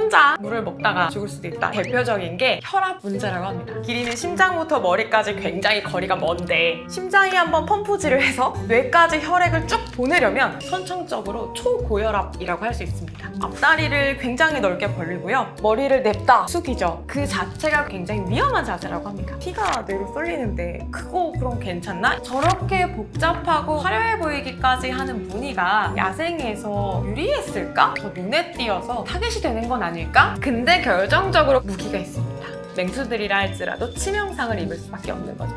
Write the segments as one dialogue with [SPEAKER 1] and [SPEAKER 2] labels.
[SPEAKER 1] 혼자 물을 먹다가 죽을 수도 있다. 대표적인 게 혈압 문제라고 합니다. 기린은 심장부터 머리까지 굉장히 거리가 먼데 심장이 한번 펌프질을 해서 뇌까지 혈액을 쭉 보내려면 선천적으로 초고혈압이라고 할 수 있습니다. 앞다리를 굉장히 넓게 벌리고요. 머리를 냅다 숙이죠. 그 자체가 굉장히 위험한 자세라고 합니다. 피가 뇌로 쏠리는데 그거 그럼 괜찮나? 저렇게 복잡하고 화려해 보이기까지 하는 무늬가 야생에서 유리했을까? 더 눈에 띄어서 타겟이 되는 건 아닐까? 근데 결정적으로 무기가 있습니다. 맹수들이라 할지라도 치명상을 입을 수밖에 없는 거죠.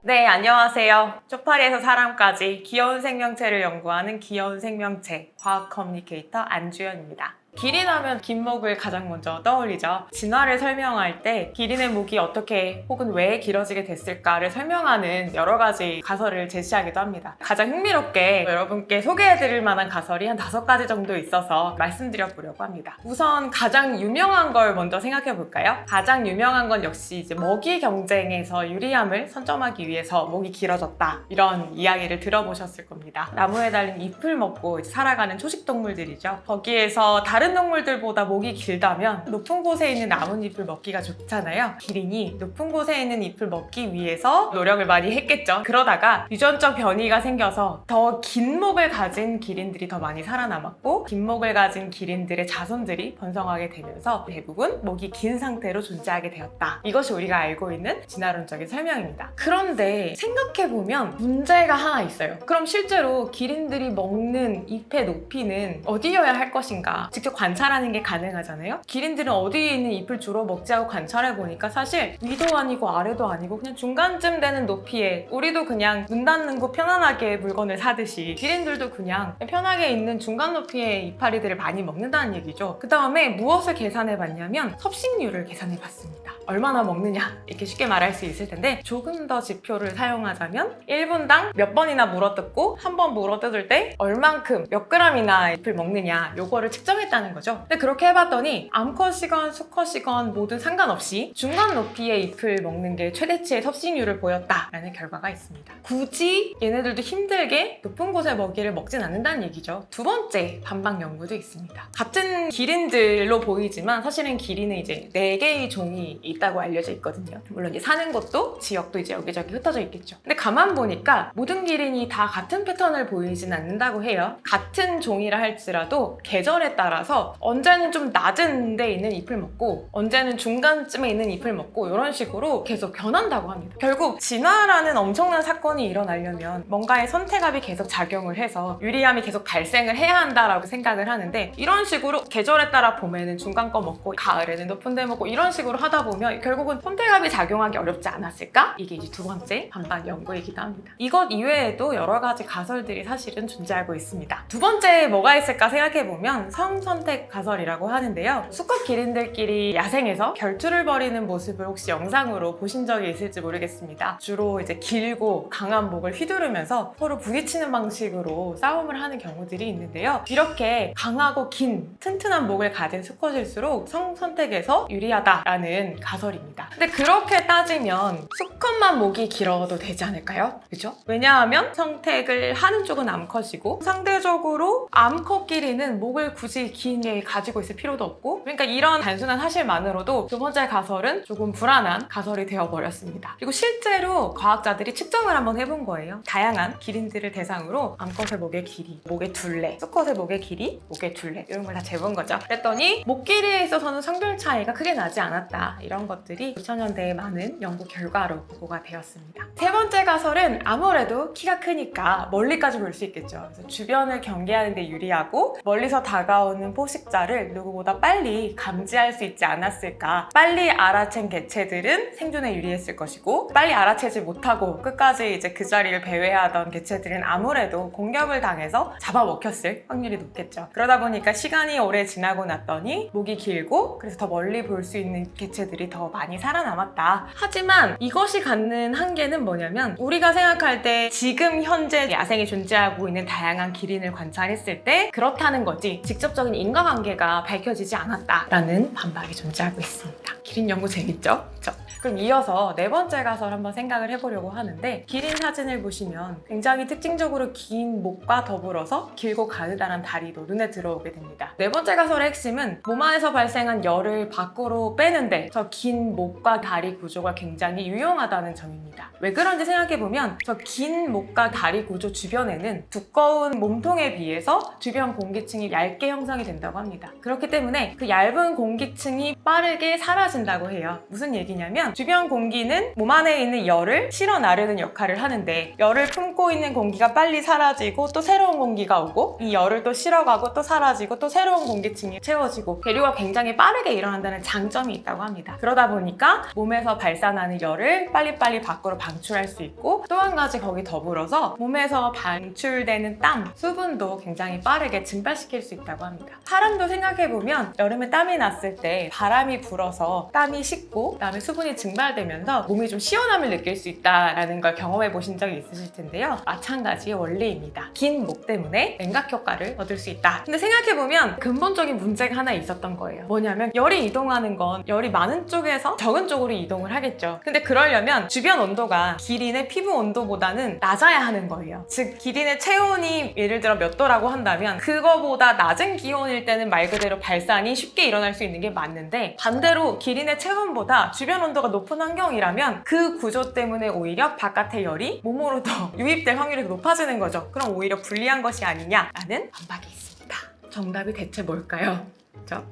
[SPEAKER 1] 네, 안녕하세요. 쪽파리에서 사람까지 귀여운 생명체를 연구하는 귀여운 생명체 과학 커뮤니케이터 안주연입니다. 기린하면 긴목을 가장 먼저 떠올리죠. 진화를 설명할 때 기린의 목이 어떻게 혹은 왜 길어지게 됐을까를 설명하는 여러 가지 가설을 제시하기도 합니다. 가장 흥미롭게 여러분께 소개해드릴 만한 가설이 한 5가지 정도 있어서 말씀드려 보려고 합니다. 우선 가장 유명한 걸 먼저 생각해 볼까요? 가장 유명한 건 역시 이제 먹이 경쟁에서 유리함을 선점하기 위해서 목이 길어졌다, 이런 이야기를 들어보셨을 겁니다. 나무에 달린 잎을 먹고 이제 살아가는 초식동물들이죠. 거기에서 다른 동물들보다 목이 길다면 높은 곳에 있는 나뭇잎을 먹기가 좋잖아요. 기린이 높은 곳에 있는 잎을 먹기 위해서 노력을 많이 했겠죠. 그러다가 유전적 변이가 생겨서 더 긴 목을 가진 기린들이 더 많이 살아남았고, 긴 목을 가진 기린들의 자손들이 번성하게 되면서 대부분 목이 긴 상태로 존재하게 되었다. 이것이 우리가 알고 있는 진화론적인 설명입니다. 그런데 생각해보면 문제가 하나 있어요. 그럼 실제로 기린들이 먹는 잎의 높이는 어디여야 할 것인가? 직접 관찰하는 게 가능하잖아요. 기린들은 어디에 있는 잎을 주로 먹지 하고 관찰해보니까 사실 위도 아니고 아래도 아니고 그냥 중간쯤 되는 높이에, 우리도 그냥 눈 닫는 곳 편안하게 물건을 사듯이 기린들도 그냥 편하게 있는 중간 높이의 이파리들을 많이 먹는다는 얘기죠. 그 다음에 무엇을 계산해봤냐면 섭식률을 계산해봤습니다. 얼마나 먹느냐, 이렇게 쉽게 말할 수 있을 텐데 조금 더 지표를 사용하자면 1분당 몇 번이나 물어뜯고 한 번 물어뜯을 때 얼만큼 몇 그램이나 잎을 먹느냐, 요거를 측정했다는 거죠. 근데 그렇게 해봤더니 암컷이건 수컷이건 모두 상관없이 중간 높이의 잎을 먹는 게 최대치의 섭식률을 보였다라는 결과가 있습니다. 굳이 얘네들도 힘들게 높은 곳의 먹이를 먹진 않는다는 얘기죠. 두 번째 반박 연구도 있습니다. 같은 기린들로 보이지만 사실은 기린은 이제 4개의 종이 있다고 알려져 있거든요. 물론 이제 사는 곳도 지역도 이제 여기저기 흩어져 있겠죠. 근데 가만 보니까 모든 기린이 다 같은 패턴을 보이진 않는다고 해요. 같은 종이라 할지라도 계절에 따라서 언제는 좀 낮은 데 있는 잎을 먹고 언제는 중간쯤에 있는 잎을 먹고 이런 식으로 계속 변한다고 합니다. 결국 진화라는 엄청난 사건이 일어나려면 뭔가의 선택압이 계속 작용을 해서 유리함이 계속 발생을 해야 한다라고 생각을 하는데, 이런 식으로 계절에 따라 봄에는 중간 거 먹고 가을에는 높은 데 먹고 이런 식으로 하다 보면 결국은 선택압이 작용하기 어렵지 않았을까? 이게 이제 두 번째 반박 연구이기도 합니다. 이것 이외에도 여러 가지 가설들이 사실은 존재하고 있습니다. 두 번째 뭐가 있을까 생각해보면 성선택 가설이라고 하는데요. 수컷 기린들끼리 야생에서 결투를 벌이는 모습을 혹시 영상으로 보신 적이 있을지 모르겠습니다. 주로 이제 길고 강한 목을 휘두르면서 서로 부딪히는 방식으로 싸움을 하는 경우들이 있는데요. 이렇게 강하고 긴 튼튼한 목을 가진 수컷일수록 성선택에서 유리하다라는 가설입니다. 근데 그렇게 따지면 수컷만 목이 길어도 되지 않을까요? 그죠? 왜냐하면 선택을 하는 쪽은 암컷이고 상대적으로 암컷끼리는 목을 굳이 길게 가지고 있을 필요도 없고, 그러니까 이런 단순한 사실만으로도 두 번째 가설은 조금 불안한 가설이 되어버렸습니다. 그리고 실제로 과학자들이 측정을 한번 해본 거예요. 다양한 기린들을 대상으로 암컷의 목의 길이, 목의 둘레, 수컷의 목의 길이, 목의 둘레, 이런 걸 다 재본 거죠. 그랬더니 목 길이에 있어서는 성별 차이가 크게 나지 않았다. 이런 것들이 2000년대에 많은 연구 결과로 보고가 되었습니다. 세 번째 가설은 아무래도 키가 크니까 멀리까지 볼 수 있겠죠. 그래서 주변을 경계하는 데 유리하고 멀리서 다가오는 포식자를 누구보다 빨리 감지할 수 있지 않았을까. 빨리 알아챈 개체들은 생존에 유리했을 것이고, 빨리 알아채지 못하고 끝까지 이제 그 자리를 배회하던 개체들은 아무래도 공격을 당해서 잡아먹혔을 확률이 높겠죠. 그러다 보니까 시간이 오래 지나고 났더니 목이 길고 그래서 더 멀리 볼 수 있는 개체들이 더 많이 살아남았다. 하지만 이것이 갖는 한계는 뭐냐면, 우리가 생각할 때 지금 현재 야생에 존재하고 있는 다양한 기린을 관찰했을 때 그렇다는 거지 직접적인 인과관계가 밝혀지지 않았다라는 반박이 존재하고 있습니다. 기린 연구 재밌죠? 그쵸? 그럼 이어서 네 번째 가설 한번 생각을 해보려고 하는데, 기린 사진을 보시면 굉장히 특징적으로 긴 목과 더불어서 길고 가느다란 다리도 눈에 들어오게 됩니다. 네 번째 가설의 핵심은 몸 안에서 발생한 열을 밖으로 빼는데 저 긴 목과 다리 구조가 굉장히 유용하다는 점입니다. 왜 그런지 생각해보면 저 긴 목과 다리 구조 주변에는 두꺼운 몸통에 비해서 주변 공기층이 얇게 형성이 된다고 합니다. 그렇기 때문에 그 얇은 공기층이 빠르게 사라진다고 해요. 무슨 얘기냐면 주변 공기는 몸 안에 있는 열을 실어 나르는 역할을 하는데, 열을 품고 있는 공기가 빨리 사라지고 또 새로운 공기가 오고 이 열을 또 실어가고 또 사라지고 또 새로운 공기층이 채워지고 계류가 굉장히 빠르게 일어난다는 장점이 있다고 합니다. 그러다 보니까 몸에서 발산하는 열을 빨리빨리 밖으로 방출할 수 있고, 또 한 가지 거기 더불어서 몸에서 방출되는 땀, 수분도 굉장히 빠르게 증발시킬 수 있다고 합니다. 사람도 생각해보면 여름에 땀이 났을 때 바람이 불어서 땀이 식고 그다음에 수분이 증발되면서 몸이 좀 시원함을 느낄 수 있다는 걸 경험해 보신 적이 있으실 텐데요. 마찬가지의 원리입니다. 긴 목 때문에 냉각 효과를 얻을 수 있다. 근데 생각해보면 근본적인 문제가 하나 있었던 거예요. 뭐냐면 열이 이동하는 건 열이 많은 쪽에서 적은 쪽으로 이동을 하겠죠. 근데 그러려면 주변 온도가 기린의 피부 온도보다는 낮아야 하는 거예요. 즉 기린의 체온이 예를 들어 몇 도라고 한다면 그거보다 낮은 기온일 때는 말 그대로 발산이 쉽게 일어날 수 있는 게 맞는데, 반대로 기린의 체온보다 주변 온도가 높은 환경이라면 그 구조 때문에 오히려 바깥의 열이 몸으로 더 유입될 확률이 높아지는 거죠. 그럼 오히려 불리한 것이 아니냐라는 반박이 있습니다. 정답이 대체 뭘까요?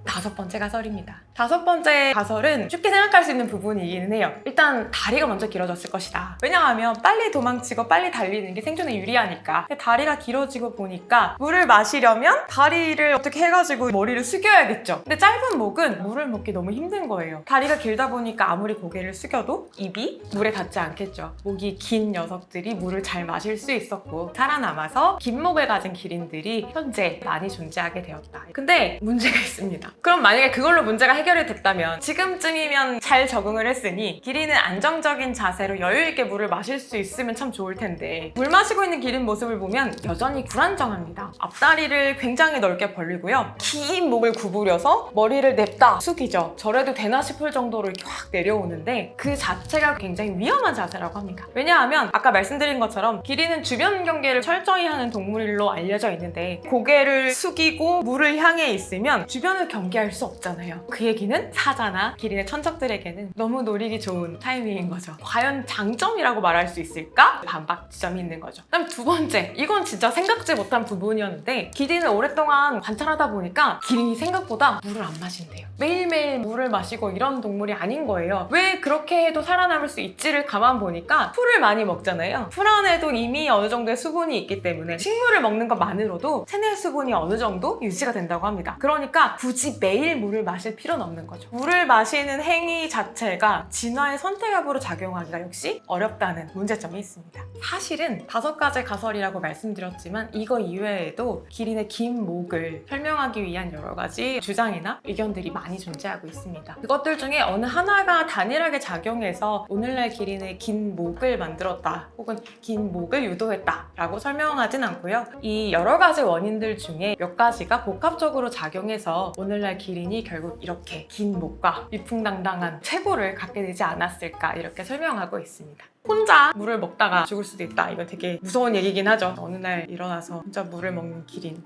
[SPEAKER 1] 다섯 번째 가설입니다. 다섯 번째 가설은 쉽게 생각할 수 있는 부분이기는 해요. 일단 다리가 먼저 길어졌을 것이다. 왜냐하면 빨리 도망치고 빨리 달리는 게 생존에 유리하니까. 근데 다리가 길어지고 보니까 물을 마시려면 다리를 어떻게 해가지고 머리를 숙여야겠죠. 근데 짧은 목은 물을 먹기 너무 힘든 거예요. 다리가 길다 보니까 아무리 고개를 숙여도 입이 물에 닿지 않겠죠. 목이 긴 녀석들이 물을 잘 마실 수 있었고 살아남아서 긴 목을 가진 기린들이 현재 많이 존재하게 되었다. 근데 문제가 있습니다. 그럼 만약에 그걸로 문제가 해결이 됐다면 지금쯤이면 잘 적응을 했으니 기린은 안정적인 자세로 여유있게 물을 마실 수 있으면 참 좋을 텐데, 물 마시고 있는 기린 모습을 보면 여전히 불안정합니다. 앞다리를 굉장히 넓게 벌리고요. 긴 목을 구부려서 머리를 냅다 숙이죠. 저래도 되나 싶을 정도로 이렇게 확 내려오는데 그 자체가 굉장히 위험한 자세라고 합니다. 왜냐하면 아까 말씀드린 것처럼 기린은 주변 경계를 철저히 하는 동물로 알려져 있는데, 고개를 숙이고 물을 향해 있으면 주변을 경계할 수 없잖아요. 그 얘기는 사자나 기린의 천적들에게는 너무 노리기 좋은 타이밍인 거죠. 과연 장점이라고 말할 수 있을까? 반박 지점이 있는 거죠. 그다음 두 번째, 이건 진짜 생각지 못한 부분이었는데, 기린을 오랫동안 관찰하다 보니까 기린이 생각보다 물을 안 마신대요. 매일매일 물을 마시고 이런 동물이 아닌 거예요. 왜 그렇게 해도 살아남을 수 있지를 가만 보니까 풀을 많이 먹잖아요. 풀 안에도 이미 어느 정도의 수분이 있기 때문에 식물을 먹는 것만으로도 체내 수분이 어느 정도 유지가 된다고 합니다. 그러니까 굳이 매일 물을 마실 필요는 없는 거죠. 물을 마시는 행위 자체가 진화의 선택압으로 작용하기가 역시 어렵다는 문제점이 있습니다. 사실은 다섯 가지 가설이라고 말씀드렸지만 이거 이외에도 기린의 긴 목을 설명하기 위한 여러 가지 주장이나 의견들이 많이 존재하고 있습니다. 그것들 중에 어느 하나가 단일하게 작용해서 오늘날 기린의 긴 목을 만들었다 혹은 긴 목을 유도했다 라고 설명하진 않고요. 이 여러 가지 원인들 중에 몇 가지가 복합적으로 작용해서 오늘날 기린이 결국 이렇게 긴 목과 위풍당당한 체구를 갖게 되지 않았을까 이렇게 설명하고 있습니다. 혼자 물을 먹다가 죽을 수도 있다. 이거 되게 무서운 얘기긴 하죠. 어느 날 일어나서 혼자 물을 먹는 기린.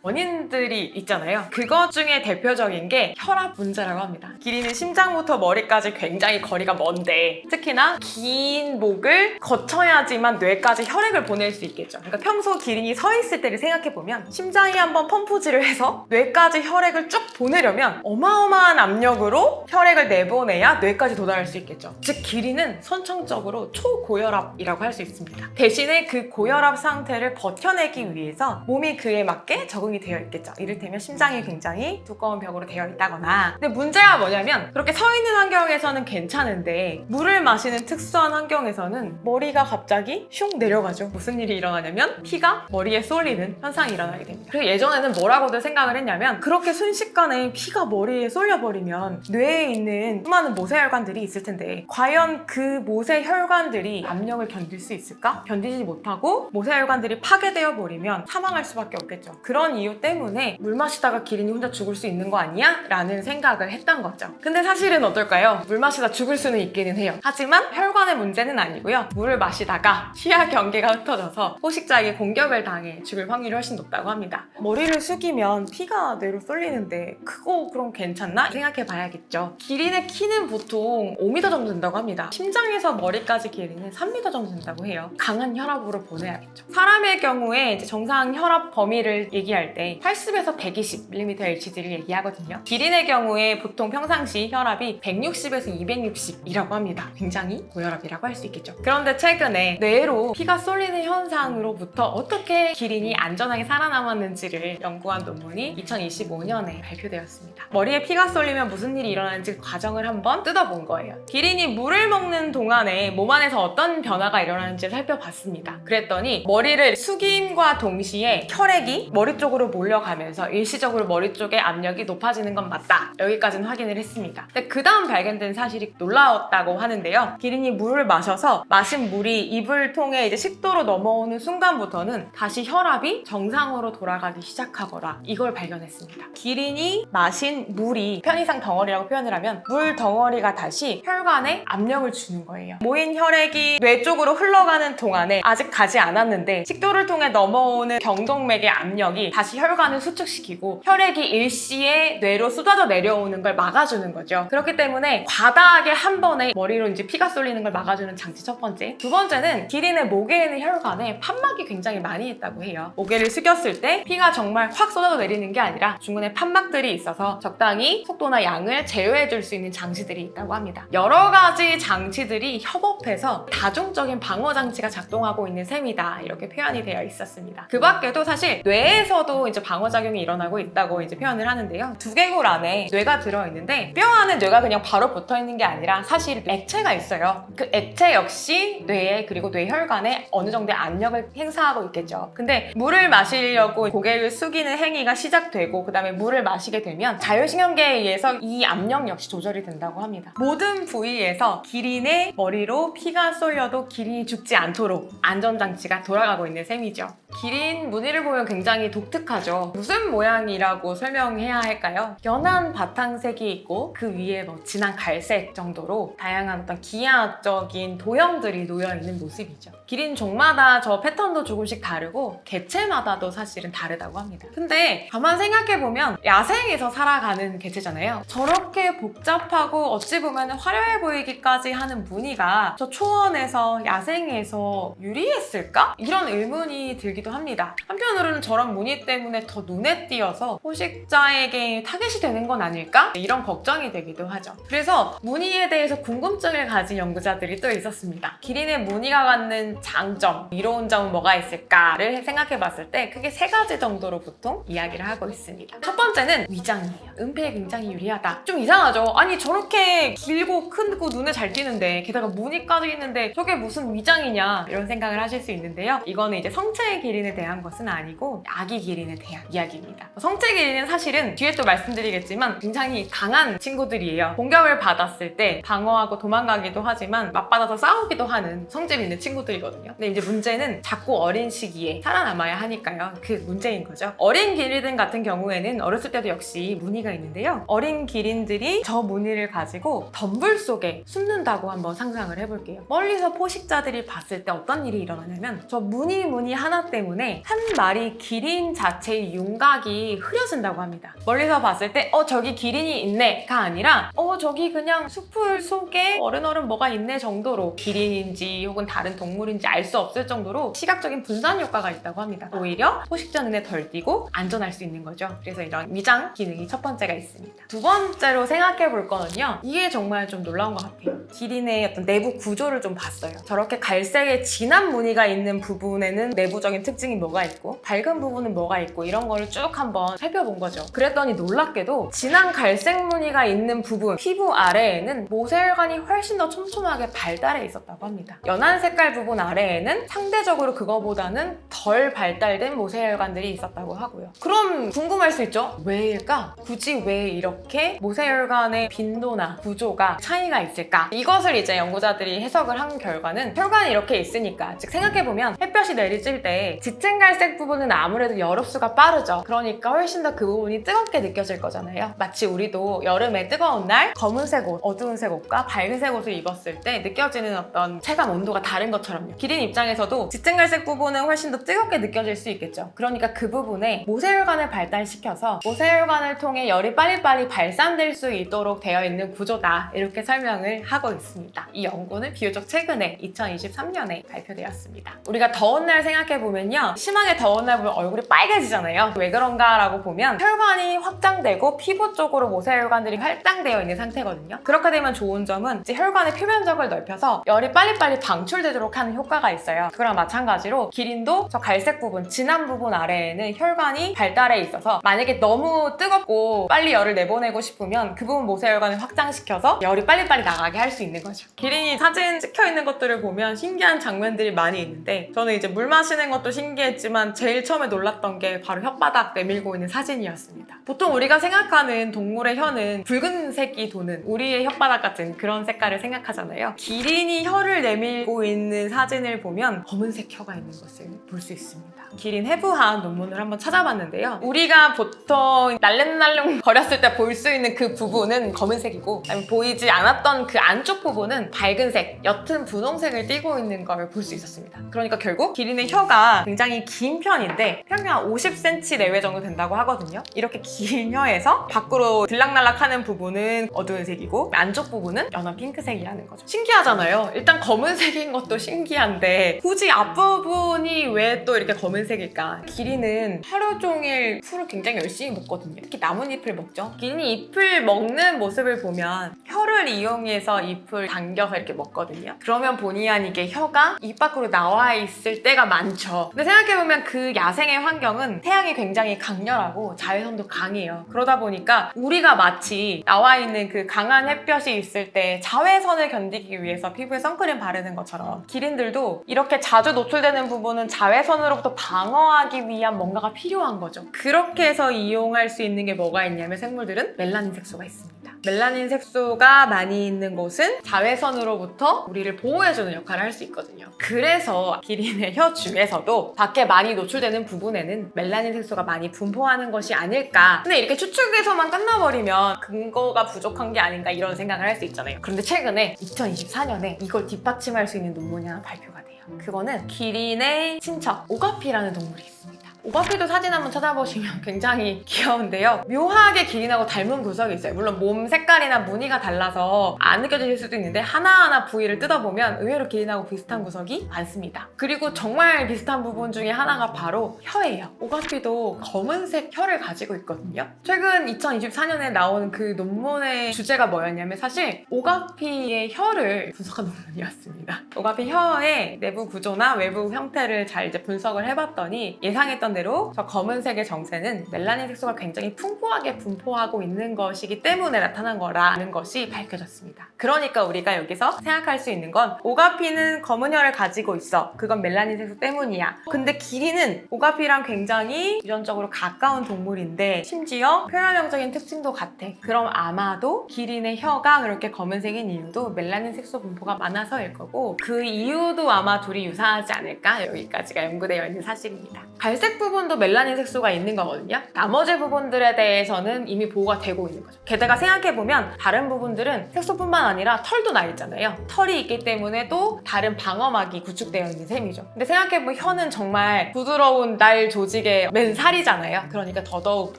[SPEAKER 1] 원인들이 있잖아요. 그것 중에 대표적인 게 혈압 문제라고 합니다. 기린은 심장부터 머리까지 굉장히 거리가 먼데 특히나 긴 목을 거쳐야지만 뇌까지 혈액을 보낼 수 있겠죠. 그러니까 평소 기린이 서 있을 때를 생각해보면 심장이 한번 펌프질을 해서 뇌까지 혈액을 쭉 보내려면 어마어마한 압력으로 혈액을 내보내야 뇌까지 도달할 수 있겠죠. 즉 기린은 선천적으로 초고혈압이라고 할 수 있습니다. 대신에 그 고혈압 상태를 버텨내기 위해서 몸이 그에 맞게 적응이 되어 있겠죠. 이를테면 심장이 굉장히 두꺼운 벽으로 되어 있다거나. 근데 문제가 뭐냐면 그렇게 서 있는 환경에서는 괜찮은데 물을 마시는 특수한 환경에서는 머리가 갑자기 슝 내려가죠. 무슨 일이 일어나냐면 피가 머리에 쏠리는 현상이 일어나게 됩니다. 그래서 예전에는 뭐라고들 생각을 했냐면 그렇게 순식간에 피가 머리에 쏠려버리면 뇌에 있는 수많은 모세혈관들이 있을 텐데 과연 그 모세혈관들이 압력을 견딜 수 있을까? 견디지 못하고 모세혈관들이 파괴되어 버리면 사망할 수밖에 없겠죠. 그런 이런 이유 때문에 물 마시다가 기린이 혼자 죽을 수 있는 거 아니야? 라는 생각을 했던 거죠. 근데 사실은 어떨까요? 물 마시다 죽을 수는 있기는 해요. 하지만 혈관의 문제는 아니고요. 물을 마시다가 시야 경계가 흩어져서 포식자에게 공격을 당해 죽을 확률이 훨씬 높다고 합니다. 머리를 숙이면 피가 뇌로 쏠리는데 그거 그럼 괜찮나? 생각해 봐야겠죠. 기린의 키는 보통 5m 정도 된다고 합니다. 심장에서 머리까지 길이는 3m 정도 된다고 해요. 강한 혈압으로 보내야겠죠. 사람의 경우에 이제 정상 혈압 범위를 얘기할 때 80에서 120mm HG를 얘기하거든요. 기린의 경우에 보통 평상시 혈압이 160에서 260이라고 합니다. 굉장히 고혈압이라고 할 수 있겠죠. 그런데 최근에 뇌로 피가 쏠리는 현상으로부터 어떻게 기린이 안전하게 살아남았는지를 연구한 논문이 2025년에 발표되었습니다. 머리에 피가 쏠리면 무슨 일이 일어나는지 과정을 한번 뜯어본 거예요. 기린이 물을 먹는 동안에 몸 안에서 어떤 변화가 일어나는지 살펴봤습니다. 그랬더니 머리를 숙임과 동시에 혈액이 머리 쪽으로 몰려가면서 일시적으로 머리 쪽의 압력이 높아지는 건 맞다. 여기까지는 확인을 했습니다. 근데 그 다음 발견된 사실이 놀라웠다고 하는데요. 기린이 물을 마셔서 마신 물이 입을 통해 이제 식도로 넘어오는 순간부터는 다시 혈압이 정상으로 돌아가기 시작하거라. 이걸 발견했습니다. 기린이 마신 물이 편의상 덩어리라고 표현을 하면 물 덩어리가 다시 혈관에 압력을 주는 거예요. 모인 혈액이 뇌 쪽으로 흘러가는 동안에 아직 가지 않았는데 식도를 통해 넘어오는 경동맥의 압력이 다시 혈관을 수축시키고 혈액이 일시에 뇌로 쏟아져 내려오는 걸 막아주는 거죠. 그렇기 때문에 과다하게 한 번에 머리로 이제 피가 쏠리는 걸 막아주는 장치 첫 번째. 두 번째는 기린의 목에 있는 혈관에 판막이 굉장히 많이 있다고 해요. 목에를 숙였을 때 피가 정말 확 쏟아져 내리는 게 아니라 중간에 판막들이 있어서 적당히 속도나 양을 제어해 줄 수 있는 장치들이 있다고 합니다. 여러 가지 장치들이 협업해서 다중적인 방어 장치가 작동하고 있는 셈이다. 이렇게 표현이 되어 있었습니다. 그 밖에도 사실 뇌에서도 이제 방어작용이 일어나고 있다고 이제 표현을 하는데요. 두개골 안에 뇌가 들어있는데 뼈 안에 뇌가 그냥 바로 붙어 있는 게 아니라 사실 액체가 있어요. 그 액체 역시 뇌에 그리고 뇌혈관에 어느 정도의 압력을 행사하고 있겠죠. 근데 물을 마시려고 고개를 숙이는 행위가 시작되고 그 다음에 물을 마시게 되면 자율신경계에 의해서 이 압력 역시 조절이 된다고 합니다. 모든 부위에서 기린의 머리로 피가 쏠려도 기린이 죽지 않도록 안전장치가 돌아가고 있는 셈이죠. 기린 무늬를 보면 굉장히 독특하죠. 무슨 모양이라고 설명해야 할까요? 연한 바탕색이 있고 그 위에 뭐 진한 갈색 정도로 다양한 어떤 기하학적인 도형들이 놓여있는 모습이죠. 기린 종마다 저 패턴도 조금씩 다르고 개체마다도 사실은 다르다고 합니다. 근데 가만 생각해보면 야생에서 살아가는 개체잖아요. 저렇게 복잡하고 어찌 보면 화려해 보이기까지 하는 무늬가 저 초원에서 야생에서 유리했을까? 이런 의문이 들기도 합니다. 한편으로는 저런 무늬 때문에 더 눈에 띄어서 포식자에게 타겟이 되는 건 아닐까? 이런 걱정이 되기도 하죠. 그래서 무늬에 대해서 궁금증을 가진 연구자들이 또 있었습니다. 기린의 무늬가 갖는 장점, 이로운 점은 뭐가 있을까를 생각해 봤을 때 크게 3가지 정도로 보통 이야기를 하고 있습니다. 첫 번째는 위장이에요. 은폐에 굉장히 유리하다. 좀 이상하죠? 아니 저렇게 길고 크고 눈에 잘 띄는데 게다가 무늬까지 있는데 저게 무슨 위장이냐 이런 생각을 하실 수 있는데요. 이거는 이제 성체 기린에 대한 것은 아니고 아기 기린에 대한 이야기입니다. 성체 기린은 사실은 뒤에 또 말씀드리겠지만 굉장히 강한 친구들이에요. 공격을 받았을 때 방어하고 도망가기도 하지만 맞받아서 싸우기도 하는 성질 있는 친구들이거든요. 근데 이제 문제는 작고 어린 시기에 살아남아야 하니까요. 그 문제인 거죠. 어린 기린 같은 경우에는 어렸을 때도 역시 무늬가 있는데요. 어린 기린들이 저 무늬를 가지고 덤불 속에 숨는다고 한번 상상을 해볼게요. 멀리서 포식자들이 봤을 때 어떤 일이 일어나냐면 저 무늬 하나 때문에 한 마리 기린 자체의 윤곽이 흐려진다고 합니다. 멀리서 봤을 때 저기 기린이 있네가 아니라 저기 그냥 숲을 속에 어른어른 뭐가 있네 정도로 기린인지 혹은 다른 동물인지 알 수 없을 정도로 시각적인 분산 효과가 있다고 합니다. 오히려 포식자 눈에 덜 띄고 안전할 수 있는 거죠. 그래서 이런 위장 기능이 첫 번째가 있습니다. 두 번째로 생각해 볼 거는요. 이게 정말 좀 놀라운 것 같아요. 기린의 어떤 내부 구조를 좀 봤어요. 저렇게 갈색의 진한 무늬가 있는 부분에는 내부적인 특징이 뭐가 있고 밝은 부분은 뭐가 있고 이런 거를 쭉 한번 살펴본 거죠. 그랬더니 놀랍게도 진한 갈색 무늬가 있는 부분 피부 아래에는 모세혈관이 훨씬 더 촘촘하게 발달해 있었다고 합니다. 연한 색깔 부분 아래에는 상대적으로 그거보다는 덜 발달된 모세혈관들이 있었다고 하고요. 그럼 궁금할 수 있죠? 왜일까? 굳이 왜 이렇게 모세혈관의 빈도나 구조가 차이가 있을까? 이것을 이제 연구자들이 해석을 한 결과는 혈관이 이렇게 있으니까, 즉 생각해보면 햇볕이 내리쬐 때 짙은 갈색 부분은 아무래도 열흡수가 빠르죠. 그러니까 훨씬 더 그 부분이 뜨겁게 느껴질 거잖아요. 마치 우리도 여름에 뜨거운 날 검은색 옷, 어두운색 옷과 밝은색 옷을 입었을 때 느껴지는 어떤 체감 온도가 다른 것처럼요. 기린 입장에서도 짙은 갈색 부분은 훨씬 더 뜨겁게 느껴질 수 있겠죠. 그러니까 그 부분에 모세혈관을 발달시켜서 모세혈관을 통해 열이 빨리빨리 발산될 수 있도록 되어 있는 구조다, 이렇게 설명을 하고 있습니다. 이 연구는 비교적 최근에 2023년에 발표되었습니다. 우리가 더운 날 생각해보면요, 심하게 더운 날 보면 얼굴이 빨개지잖아요. 왜 그런가 라고 보면 혈관이 확장되고 피부 쪽으로 모세혈관들이 할당되어 있는 상태거든요. 그렇게 되면 좋은 점은 이제 혈관의 표면적을 넓혀서 열이 빨리빨리 방출되도록 하는 효과가 있어요. 그거랑 마찬가지로 기린도 저 갈색 부분, 진한 부분 아래에는 혈관이 발달해 있어서 만약에 너무 뜨겁고 빨리 열을 내보내고 싶으면 그 부분 모세혈관을 확장시켜서 열이 빨리빨리 나가게 할 수 있는 거죠. 기린이 사진 찍혀 있는 것들을 보면 신기한 장면들이 많이 있는데, 저는 이제 물 마시는 것도 신기했지만 제일 처음에 놀랐던 게 바로 혓바닥 내밀고 있는 사진이었습니다. 보통 우리가 생각하는 동물의 혀는 붉은색이 도는 우리의 혓바닥 같은 그런 색깔을 생각하잖아요. 기린이 혀를 내밀고 있는 사진을 보면 검은색 혀가 있는 것을 볼 수 있습니다. 기린 해부한 논문을 한번 찾아봤는데요. 우리가 보통 날름날름 거렸을 때 볼 수 있는 그 부분은 검은색이고, 아니면 보이지 않았던 그 안쪽 부분은 밝은색, 옅은 분홍색을 띠고 있는 걸 볼 수 있었습니다. 그러니까 결국 기린의 혀가 굉장히 긴 편인데 평균 한 50cm 내외 정도 된다고 하거든요. 이렇게 긴 혀에서 밖으로 들락날락하는 부분은 어두운 색이고 안쪽 부분은 연한 핑크색이라는 거죠. 신기하잖아요. 일단 검은색인 것도 신기한데 굳이 앞부분이 왜 또 이렇게 검은색일까? 기린은 하루 종일 풀을 굉장히 열심히 먹거든요. 특히 나뭇잎을 먹죠. 기린이 잎을 먹는 모습을 보면 혀를 이용해서 잎을 당겨서 이렇게 먹거든요. 그러면 본의 아니게 혀가 입 밖으로 나와 있을 때가 많죠. 근데 생각해보면 그 야생의 환경은 태양이 굉장히 강렬하고 자외선도 강해요. 그러다 보니까 우리가 마치 나와 있는 그 강한 햇볕이 있을 때 자외선을 견디기 위해서 피부에 선크림 바르는 것처럼 기린들도 이렇게 자주 노출되는 부분은 자외선으로부터 방어하기 위한 뭔가가 필요한 거죠. 그렇게 해서 이용할 수 있는 게 뭐가 있냐면 생물들은 멜라닌 색소가 있습니다. 멜라닌 색소가 많이 있는 곳은 자외선으로부터 우리를 보호해주는 역할을 할 수 있거든요. 그래서 기린의 혀 중에서도 밖에 많이 노출되는 부분에는 멜라닌 색소가 많이 분포하는 것이 아닐까. 근데 이렇게 추측에서만 끝나버리면 근거가 부족한 게 아닌가, 이런 생각을 할 수 있잖아요. 그런데 최근에 2024년에 이걸 뒷받침할 수 있는 논문이 하나 발표가 돼요. 그거는 기린의 친척 오가피라는 동물이 있습니다. 오가피도 사진 한번 찾아보시면 굉장히 귀여운데요. 묘하게 기린하고 닮은 구석이 있어요. 물론 몸 색깔이나 무늬가 달라서 안 느껴질 수도 있는데 하나하나 부위를 뜯어보면 의외로 기린하고 비슷한 구석이 많습니다. 그리고 정말 비슷한 부분 중에 하나가 바로 혀예요. 오가피도 검은색 혀를 가지고 있거든요. 최근 2024년에 나온 그 논문의 주제가 뭐였냐면 사실 오가피의 혀를 분석한 논문이었습니다. 오가피 혀의 내부 구조나 외부 형태를 잘 이제 분석을 해봤더니 예상했던 대로 저 검은색의 정체는 멜라닌 색소가 굉장히 풍부하게 분포하고 있는 것이기 때문에 나타난 거라는 것이 밝혀졌습니다. 그러니까 우리가 여기서 생각할 수 있는 건 오가피는 검은 혀를 가지고 있어. 그건 멜라닌 색소 때문이야. 근데 기린은 오가피랑 굉장히 유전적으로 가까운 동물인데 심지어 표현형적인 특징도 같아. 그럼 아마도 기린의 혀가 그렇게 검은색인 이유도 멜라닌 색소 분포가 많아서일 거고, 그 이유도 아마 둘이 유사하지 않을까? 여기까지가 연구되어 있는 사실입니다. 갈색 부분도 멜라닌 색소가 있는 거거든요. 나머지 부분들에 대해서는 이미 보호가 되고 있는 거죠. 게다가 생각해보면 다른 부분들은 색소뿐만 아니라 털도 나 있잖아요. 털이 있기 때문에 또 다른 방어막이 구축되어 있는 셈이죠. 근데 생각해보면 혀는 정말 부드러운 날 조직의 맨살이잖아요. 그러니까 더더욱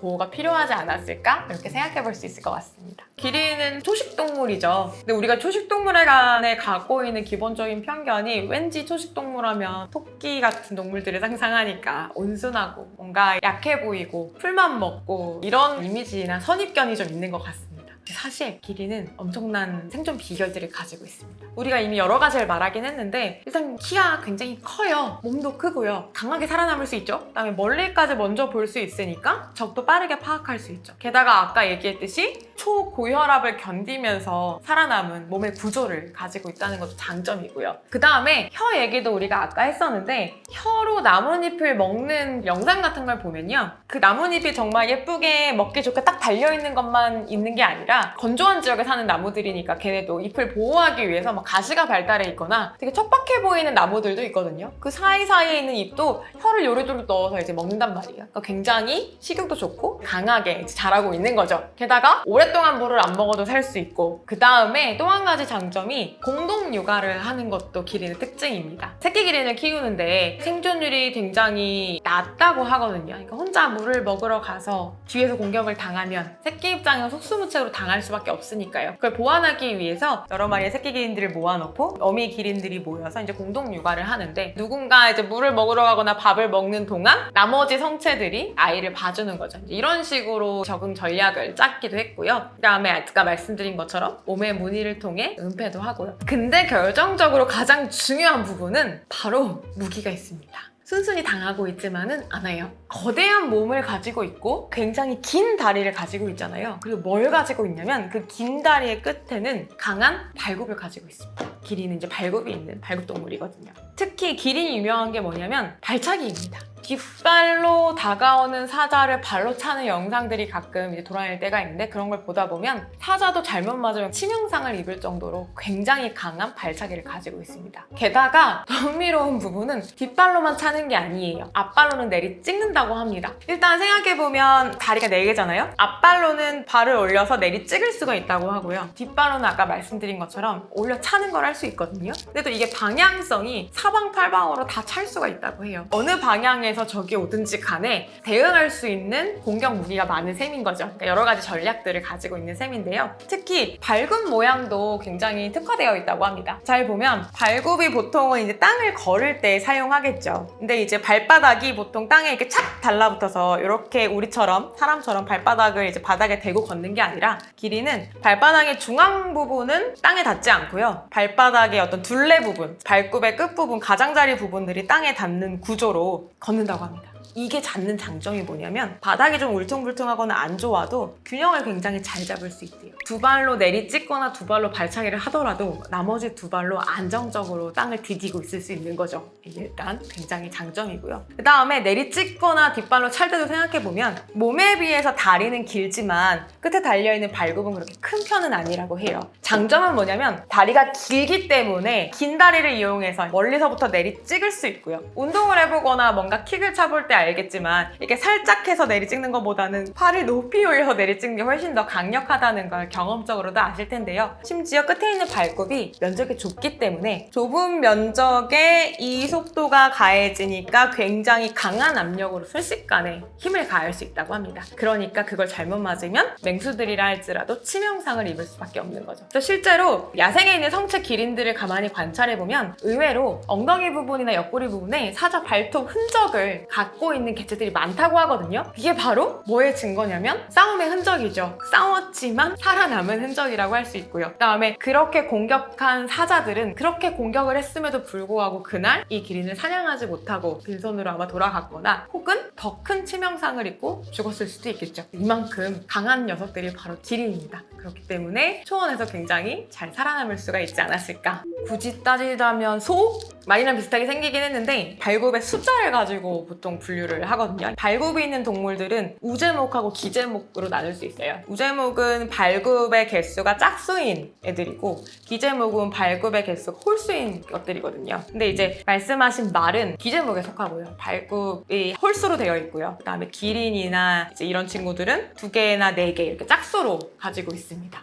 [SPEAKER 1] 보호가 필요하지 않았을까? 이렇게 생각해볼 수 있을 것 같습니다. 기린은 초식동물이죠. 근데 우리가 초식동물에 관해 갖고 있는 기본적인 편견이 왠지 초식동물하면 토끼 같은 동물들을 상상하니까 온순하고 뭔가 약해 보이고 풀만 먹고 이런 이미지나 선입견이 좀 있는 것 같습니다. 사실 기린은 엄청난 생존 비결들을 가지고 있습니다. 우리가 이미 여러 가지를 말하긴 했는데 일단 키가 굉장히 커요. 몸도 크고요. 강하게 살아남을 수 있죠. 그다음에 멀리까지 먼저 볼 수 있으니까 적도 빠르게 파악할 수 있죠. 게다가 아까 얘기했듯이 초고혈압을 견디면서 살아남은 몸의 구조를 가지고 있다는 것도 장점이고요. 그 다음에 혀 얘기도 우리가 아까 했었는데 혀로 나뭇잎을 먹는 영상 같은 걸 보면요. 그 나뭇잎이 정말 예쁘게 먹기 좋게 딱 달려있는 것만 있는 게 아니라 건조한 지역에 사는 나무들이니까 걔네도 잎을 보호하기 위해서 막 가시가 발달해 있거나 되게 척박해 보이는 나무들도 있거든요. 그 사이사이에 있는 잎도 혀를 요리조리 넣어서 이제 먹는단 말이에요. 그러니까 굉장히 식욕도 좋고 강하게 자라고 있는 거죠. 게다가 오랫동안 물을 안 먹어도 살 수 있고, 그 다음에 또 한 가지 장점이 공동 육아를 하는 것도 기린의 특징입니다. 새끼 기린을 키우는데 생존율이 굉장히 낮다고 하거든요. 그러니까 혼자 물을 먹으러 가서 뒤에서 공격을 당하면 새끼 입장에서 속수무책으로 당할 수밖에 없으니까요. 그걸 보완하기 위해서 여러 마리의 새끼 기린들을 모아놓고 어미 기린들이 모여서 이제 공동 육아를 하는데, 누군가 이제 물을 먹으러 가거나 밥을 먹는 동안 나머지 성체들이 아이를 봐주는 거죠. 이런 식으로 적응 전략을 짰기도 했고요. 그 다음에 아까 말씀드린 것처럼 몸의 무늬를 통해 은폐도 하고요. 근데 결정적으로 가장 중요한 부분은 바로 무기가 있습니다. 순순히 당하고 있지만은 않아요. 거대한 몸을 가지고 있고 굉장히 긴 다리를 가지고 있잖아요. 그리고 뭘 가지고 있냐면 그 긴 다리의 끝에는 강한 발굽을 가지고 있습니다. 기린은 이제 발굽이 있는 발굽동물이거든요. 특히 기린이 유명한 게 뭐냐면 발차기입니다. 뒷발로 다가오는 사자를 발로 차는 영상들이 가끔 이제 돌아다닐 때가 있는데, 그런 걸 보다 보면 사자도 잘못 맞으면 치명상을 입을 정도로 굉장히 강한 발차기를 가지고 있습니다. 게다가 더 흥미로운 부분은 뒷발로만 차는 게 아니에요. 앞발로는 내리 찍는다고 합니다. 일단 생각해보면 다리가 4개잖아요? 앞발로는 발을 올려서 내리 찍을 수가 있다고 하고요. 뒷발로는 아까 말씀드린 것처럼 올려 차는 걸 할 수 있거든요. 근데 또 이게 방향성이 사방팔방으로 다 찰 수가 있다고 해요. 어느 방향에서 적이 오든지 간에 대응할 수 있는 공격 무기가 많은 셈인 거죠. 그러니까 여러 가지 전략들을 가지고 있는 셈인데요. 특히 발굽 모양도 굉장히 특화되어 있다고 합니다. 잘 보면 발굽이 보통은 이제 땅을 걸을 때 사용하겠죠. 근데 이제 발바닥이 보통 땅에 이렇게 착 달라붙어서 이렇게 우리처럼 사람처럼 발바닥을 이제 바닥에 대고 걷는 게 아니라, 기린은 발바닥의 중앙 부분은 땅에 닿지 않고요. 발바닥의 어떤 둘레 부분, 발굽의 끝부분, 가장자리 부분들이 땅에 닿는 구조로 걷는다고 합니다. 이게 잡는 장점이 뭐냐면 바닥이 좀 울퉁불퉁하거나 안 좋아도 균형을 굉장히 잘 잡을 수 있대요. 두 발로 내리 찍거나 두 발로 발차기를 하더라도 나머지 두 발로 안정적으로 땅을 디디고 있을 수 있는 거죠. 이게 일단 굉장히 장점이고요. 그 다음에 내리 찍거나 뒷발로 찰 때도 생각해보면 몸에 비해서 다리는 길지만 끝에 달려있는 발굽은 그렇게 큰 편은 아니라고 해요. 장점은 뭐냐면 다리가 길기 때문에 긴 다리를 이용해서 멀리서부터 내리 찍을 수 있고요. 운동을 해보거나 뭔가 킥을 차볼 때 알겠지만 이렇게 살짝 해서 내리 찍는 것보다는 팔을 높이 올려서 내리 찍는 게 훨씬 더 강력하다는 걸 경험적으로도 아실 텐데요. 심지어 끝에 있는 발굽이 면적이 좁기 때문에 좁은 면적에 이 속도가 가해지니까 굉장히 강한 압력으로 순식간에 힘을 가할 수 있다고 합니다. 그러니까 그걸 잘못 맞으면 맹수들이라 할지라도 치명상을 입을 수밖에 없는 거죠. 그래서 실제로 야생에 있는 성체 기린들을 가만히 관찰해보면 의외로 엉덩이 부분이나 옆구리 부분에 사자 발톱 흔적을 갖고 있는 개체들이 많다고 하거든요. 이게 바로 뭐의 증거냐면 싸움의 흔적이죠. 싸웠지만 살아남은 흔적이라고 할 수 있고요. 그 다음에 그렇게 공격한 사자들은 그렇게 공격을 했음에도 불구하고 그날 이 기린을 사냥하지 못하고 빈손으로 아마 돌아갔거나 혹은 더 큰 치명상을 입고 죽었을 수도 있겠죠. 이만큼 강한 녀석들이 바로 기린입니다. 그렇기 때문에 초원에서 굉장히 잘 살아남을 수가 있지 않았을까. 굳이 따지자면 소? 말이랑 비슷하게 생기긴 했는데 발굽의 숫자를 가지고 보통 분류를 하거든요. 발굽이 있는 동물들은 우제목하고 기제목으로 나눌 수 있어요. 우제목은 발굽의 개수가 짝수인 애들이고 기제목은 발굽의 개수가 홀수인 것들이거든요. 근데 이제 말씀하신 말은 기제목에 속하고요. 발굽이 홀수로 되어 있고요. 그 다음에 기린이나 이제 이런 친구들은 2개나 4개 이렇게 짝수로 가지고 있습니다.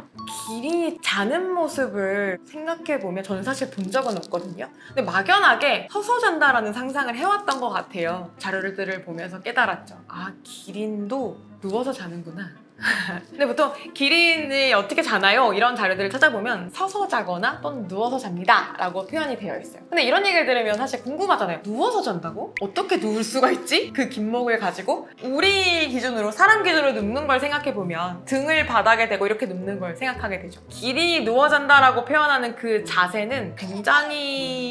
[SPEAKER 1] 기린이 자는 모습을 생각해보면 저는 사실 본 적은 없거든요. 근데 막연하게 서서 잔다라는 상상을 해왔던 것 같아요. 자료들을 보면서 깨달았죠. 아, 기린도 누워서 자는구나. 근데 보통 기린이 어떻게 자나요? 이런 자료들을 찾아보면 서서 자거나 또는 누워서 잡니다 라고 표현이 되어 있어요. 근데 이런 얘기를 들으면 사실 궁금하잖아요. 누워서 잔다고? 어떻게 누울 수가 있지? 그 긴 목을 가지고 우리 기준으로, 사람 기준으로 눕는 걸 생각해보면 등을 바닥에 대고 이렇게 눕는 걸 생각하게 되죠. 기린이 누워 잔다라고 표현하는 그 자세는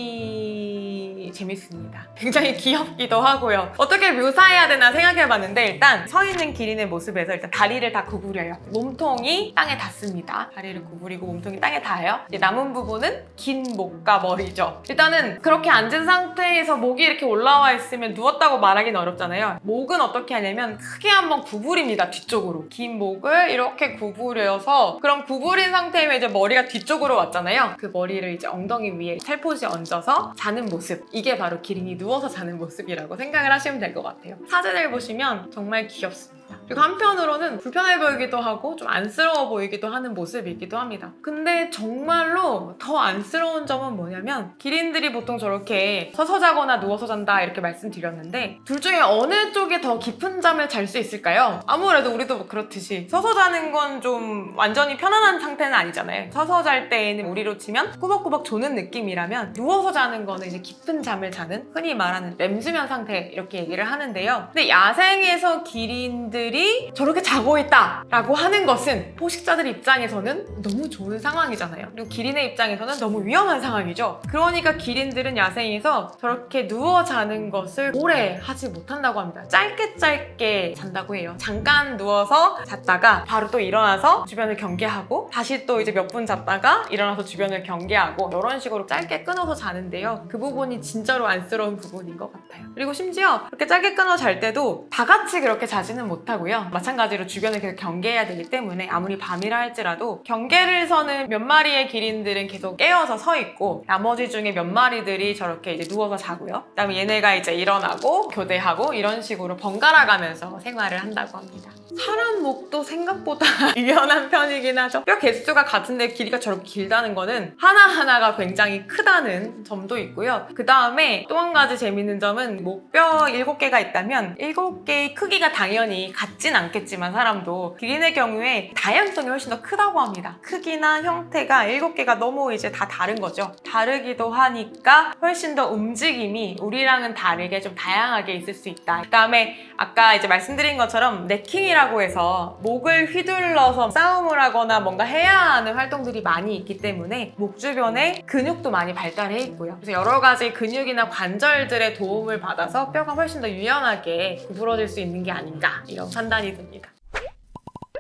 [SPEAKER 1] 굉장히 굉장히 재밌습니다. 굉장히 귀엽기도 하고요. 어떻게 묘사해야 되나 생각해봤는데 일단 서 있는 기린의 모습에서 일단 다리를 다 구부려요. 몸통이 땅에 닿습니다. 다리를 구부리고 몸통이 땅에 닿아요. 이제 남은 부분은 긴 목과 머리죠. 일단은 그렇게 앉은 상태에서 목이 이렇게 올라와 있으면 누웠다고 말하기는 어렵잖아요. 목은 어떻게 하냐면 크게 한번 구부립니다. 뒤쪽으로. 긴 목을 이렇게 구부려서 그럼 구부린 상태면 이제 머리가 뒤쪽으로 왔잖아요. 그 머리를 이제 엉덩이 위에 살포시 얹어서 자는 모습. 이게 바로 기린이 누워서 자는 모습이라고 생각을 하시면 될 것 같아요. 사진을 보시면 정말 귀엽습니다. 그리고 한편으로는 불편해 보이기도 하고 좀 안쓰러워 보이기도 하는 모습이기도 합니다. 근데 정말로 더 안쓰러운 점은 뭐냐면 기린들이 보통 저렇게 서서 자거나 누워서 잔다 이렇게 말씀드렸는데 둘 중에 어느 쪽에 더 깊은 잠을 잘 수 있을까요? 아무래도 우리도 그렇듯이 서서 자는 건 좀 완전히 편안한 상태는 아니잖아요. 서서 잘 때에는 우리로 치면 꾸벅꾸벅 조는 느낌이라면 누워서 자는 거는 이제 깊은 잠을 자는 흔히 말하는 렘수면 상태 이렇게 얘기를 하는데요. 근데 야생에서 기린들이 저렇게 자고 있다라고 하는 것은 포식자들 입장에서는 너무 좋은 상황이잖아요. 그리고 기린의 입장에서는 너무 위험한 상황이죠. 그러니까 기린들은 야생에서 저렇게 누워 자는 것을 오래 하지 못한다고 합니다. 짧게 잔다고 해요. 잠깐 누워서 잤다가 바로 또 일어나서 주변을 경계하고 다시 또 이제 몇 분 잤다가 일어나서 주변을 경계하고 이런 식으로 짧게 끊어서 자는데요. 그 부분이 진짜로 안쓰러운 부분인 것 같아요. 그리고 심지어 그렇게 짧게 끊어 잘 때도 다 같이 그렇게 자지는 못하고요. 마찬가지로 주변을 계속 경계해야 되기 때문에 아무리 밤이라 할지라도 경계를 서는 몇 마리의 기린들은 계속 깨어서 서 있고 나머지 중에 몇 마리들이 저렇게 이제 누워서 자고요. 그다음에 얘네가 이제 일어나고 교대하고 이런 식으로 번갈아 가면서 생활을 한다고 합니다. 사람 목도 생각보다 유연한 편이긴 하죠. 뼈 개수가 같은데 길이가 저렇게 길다는 거는 하나하나가 굉장히 크다는 점도 있고요. 그 다음에 또 한 가지 재밌는 점은 목뼈 7개가 있다면 7개의 크기가 당연히 같진 않겠지만 사람도 기린의 경우에 다양성이 훨씬 더 크다고 합니다. 크기나 형태가 7개가 너무 이제 다 다른 거죠. 다르기도 하니까 훨씬 더 움직임이 우리랑은 다르게 좀 다양하게 있을 수 있다. 그 다음에 아까 이제 말씀드린 것처럼 네킹이라고 해서 목을 휘둘러서 싸움을 하거나 뭔가 해야 하는 활동들이 많이 있기 때문에 목 주변에 근육도 많이 발달해 있고요. 그래서 여러 가지 근육이나 관절들의 도움을 받아서 뼈가 훨씬 더 유연하게 구부러질 수 있는 게 아닌가 이런 판단이 듭니다.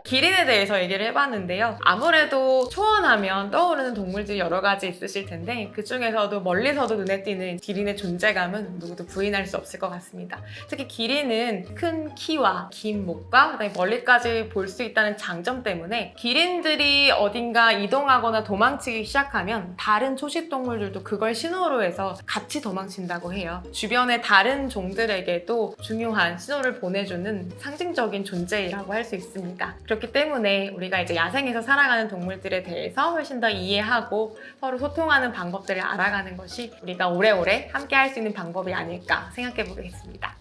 [SPEAKER 1] 기린에 대해서 얘기를 해봤는데요. 아무래도 초원하면 떠오르는 동물들이 여러 가지 있으실 텐데 그 중에서도 멀리서도 눈에 띄는 기린의 존재감은 누구도 부인할 수 없을 것 같습니다. 특히 기린은 큰 키와 긴 목과 그다음에 멀리까지 볼 수 있다는 장점 때문에 기린들이 어딘가 이동하거나 도망치기 시작하면 다른 초식 동물들도 그걸 신호로 해서 같이 도망친다고 해요. 주변의 다른 종들에게도 중요한 신호를 보내주는 상징적인 존재라고 할 수 있습니다. 그렇기 때문에 우리가 이제 야생에서 살아가는 동물들에 대해서 훨씬 더 이해하고 서로 소통하는 방법들을 알아가는 것이 우리가 오래오래 함께 할 수 있는 방법이 아닐까 생각해 보겠습니다.